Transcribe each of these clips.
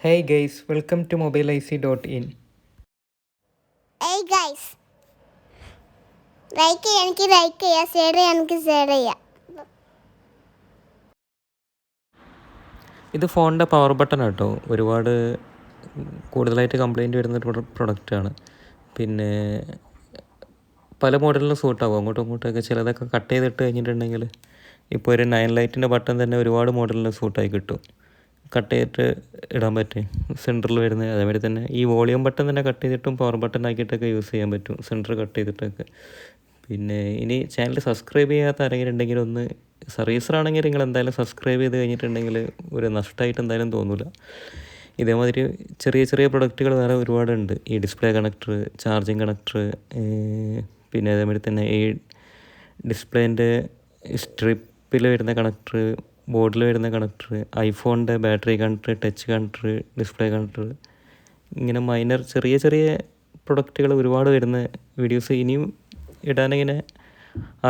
Hey guys, welcome to mobileic.in. Hey guys, like ചെയ്യുക share ചെയ്യുക. ഇത് ഫോണിൻ്റെ പവർ ബട്ടൺ കേട്ടോ. ഒരുപാട് കൂടുതലായിട്ട് കംപ്ലൈൻറ്റ് വരുന്നൊരു പ്രൊഡക്റ്റാണ്. പിന്നെ പല മോഡലിലും സൂട്ടാകും. അങ്ങോട്ടും ഇങ്ങോട്ടൊക്കെ ചിലതൊക്കെ കട്ട് ചെയ്തിട്ട് കഴിഞ്ഞിട്ടുണ്ടെങ്കിൽ ഇപ്പോൾ ഒരു 9 ലൈറ്റിൻ്റെ ബട്ടൺ തന്നെ ഒരുപാട് മോഡലിൽ സൂട്ടായി കിട്ടും. കട്ട് ചെയ്തിട്ട് ഇടാൻ പറ്റും സെൻറ്ററിൽ വരുന്നത്. അതേമാതിരി തന്നെ ഈ വോളിയം ബട്ടൺ തന്നെ കട്ട് ചെയ്തിട്ടും പവർ ബട്ടൺ ആക്കിയിട്ടൊക്കെ യൂസ് ചെയ്യാൻ പറ്റും, സെൻറ്റർ കട്ട് ചെയ്തിട്ടൊക്കെ. പിന്നെ ഇനി ചാനൽ സബ്സ്ക്രൈബ് ചെയ്യാത്ത ആരെങ്കിലും ഉണ്ടെങ്കിൽ ഒന്ന്, സർവീസറാണെങ്കിൽ നിങ്ങൾ എന്തായാലും സബ്സ്ക്രൈബ് ചെയ്ത് കഴിഞ്ഞിട്ടുണ്ടെങ്കിൽ ഒരു നഷ്ടമായിട്ട് എന്തായാലും തോന്നില്ല. ഇതേമാതിരി ചെറിയ ചെറിയ പ്രൊഡക്റ്റുകൾ വേറെ ഒരുപാടുണ്ട്. ഈ ഡിസ്പ്ലേ കണക്ടർ, ചാർജിങ് കണക്ടർ, പിന്നെ അതേമാതിരി തന്നെ ഈ ഡിസ്പ്ലേൻ്റെ സ്ട്രിപ്പിൽ വരുന്ന കണക്ടർ, ബോർഡിൽ വരുന്ന കണക്ടർ, ഐഫോണിൻ്റെ battery connector, touch connector, display connector, ഇങ്ങനെ മൈനർ ചെറിയ ചെറിയ പ്രൊഡക്റ്റുകൾ ഒരുപാട് വരുന്ന വീഡിയോസ് ഇനിയും ഇടാനിങ്ങനെ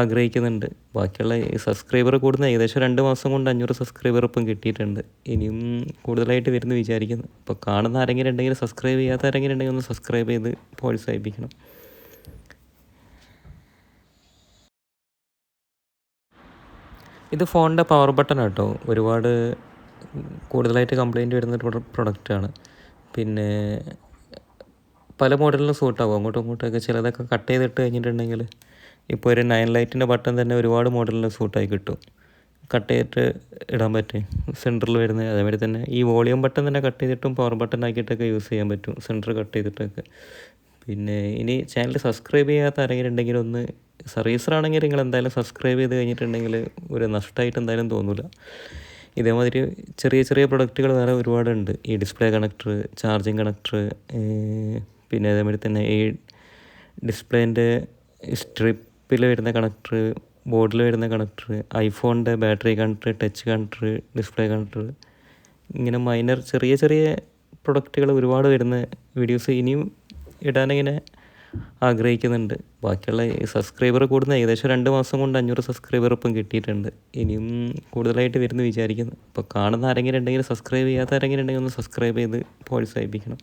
ആഗ്രഹിക്കുന്നുണ്ട്. ബാക്കിയുള്ള ഈ സബ്സ്ക്രൈബർ കൂടുന്ന ഏകദേശം 2 മാസം കൊണ്ട് 500 സബ്സ്ക്രൈബർ ഇപ്പം കിട്ടിയിട്ടുണ്ട്. ഇനിയും കൂടുതലായിട്ട് വരുന്നു വിചാരിക്കുന്നു. ഇപ്പോൾ കാണുന്ന ആരെങ്കിലും ഉണ്ടെങ്കിൽ, സബ്സ്ക്രൈബ് ചെയ്യാത്ത ആരെങ്കിലും ഉണ്ടെങ്കിൽ ഒന്ന് സബ്സ്ക്രൈബ് ചെയ്ത് പ്രോത്സാഹിപ്പിക്കണം. ഇത് ഫോണിൻ്റെ പവർ ബട്ടൺ കേട്ടോ. ഒരുപാട് കൂടുതലായിട്ട് കംപ്ലൈൻറ്റ് വരുന്നൊരു പ്രൊഡക്റ്റാണ്. പിന്നെ പല മോഡലിലും സൂട്ടാകും. അങ്ങോട്ടും ഇങ്ങോട്ടൊക്കെ ചിലതൊക്കെ കട്ട് ചെയ്തിട്ട് കഴിഞ്ഞിട്ടുണ്ടെങ്കിൽ ഇപ്പോൾ ഒരു 9 ലൈറ്റിൻ്റെ ബട്ടൺ തന്നെ ഒരുപാട് മോഡലിൽ സൂട്ടായി കിട്ടും. കട്ട് ചെയ്തിട്ട് ഇടാൻ പറ്റും സെൻറ്ററിൽ വരുന്നത്. അതേമാതിരി തന്നെ ഈ വോളിയം ബട്ടൺ തന്നെ കട്ട് ചെയ്തിട്ടും പവർ ബട്ടൺ ആക്കിയിട്ടൊക്കെ യൂസ് ചെയ്യാൻ പറ്റും, സെൻറ്റർ കട്ട് ചെയ്തിട്ടൊക്കെ. പിന്നെ ഇനി ചാനൽ സബ്സ്ക്രൈബ് ചെയ്യാത്ത ആരെങ്കിലും ഉണ്ടെങ്കിൽ ഒന്ന്, സർവീസറാണെങ്കിൽ നിങ്ങൾ എന്തായാലും സബ്സ്ക്രൈബ് ചെയ്ത് കഴിഞ്ഞിട്ടുണ്ടെങ്കിൽ ഒരു നഷ്ടമായിട്ട് എന്തായാലും തോന്നില്ല. ഇതേമാതിരി ചെറിയ ചെറിയ പ്രൊഡക്റ്റുകൾ വേറെ ഒരുപാടുണ്ട്. ഈ ഡിസ്പ്ലേ കണക്ടർ, ചാർജിങ് കണക്ടർ, പിന്നെ അതേമാതിരി തന്നെ ഈ ഡിസ്പ്ലേൻ്റെ സ്ട്രിപ്പിൽ വരുന്ന കണക്ടർ, ബോർഡിൽ വരുന്ന കണക്ടർ, ഐഫോണിൻ്റെ battery connector, touch connector, display connector, ഇങ്ങനെ മൈനർ ചെറിയ ചെറിയ പ്രൊഡക്റ്റുകൾ ഒരുപാട് വരുന്ന വീഡിയോസ് ഇനിയും ഇടാനിങ്ങനെ ആഗ്രഹിക്കുന്നുണ്ട്. ബാക്കിയുള്ള ഈ സബ്സ്ക്രൈബർ കൂടുന്ന ഏകദേശം 2 മാസം കൊണ്ട് 500 സബ്സ്ക്രൈബർ ഇപ്പം കിട്ടിയിട്ടുണ്ട്. ഇനിയും കൂടുതലായിട്ട് വരുന്നു വിചാരിക്കുന്നു. ഇപ്പോൾ കാണുന്ന ആരെങ്കിലും ഉണ്ടെങ്കിൽ, സബ്സ്ക്രൈബ് ചെയ്യാത്ത ആരെങ്കിലും ഉണ്ടെങ്കിൽ ഒന്ന് സബ്സ്ക്രൈബ് ചെയ്ത് പ്രോത്സാഹിപ്പിക്കണം.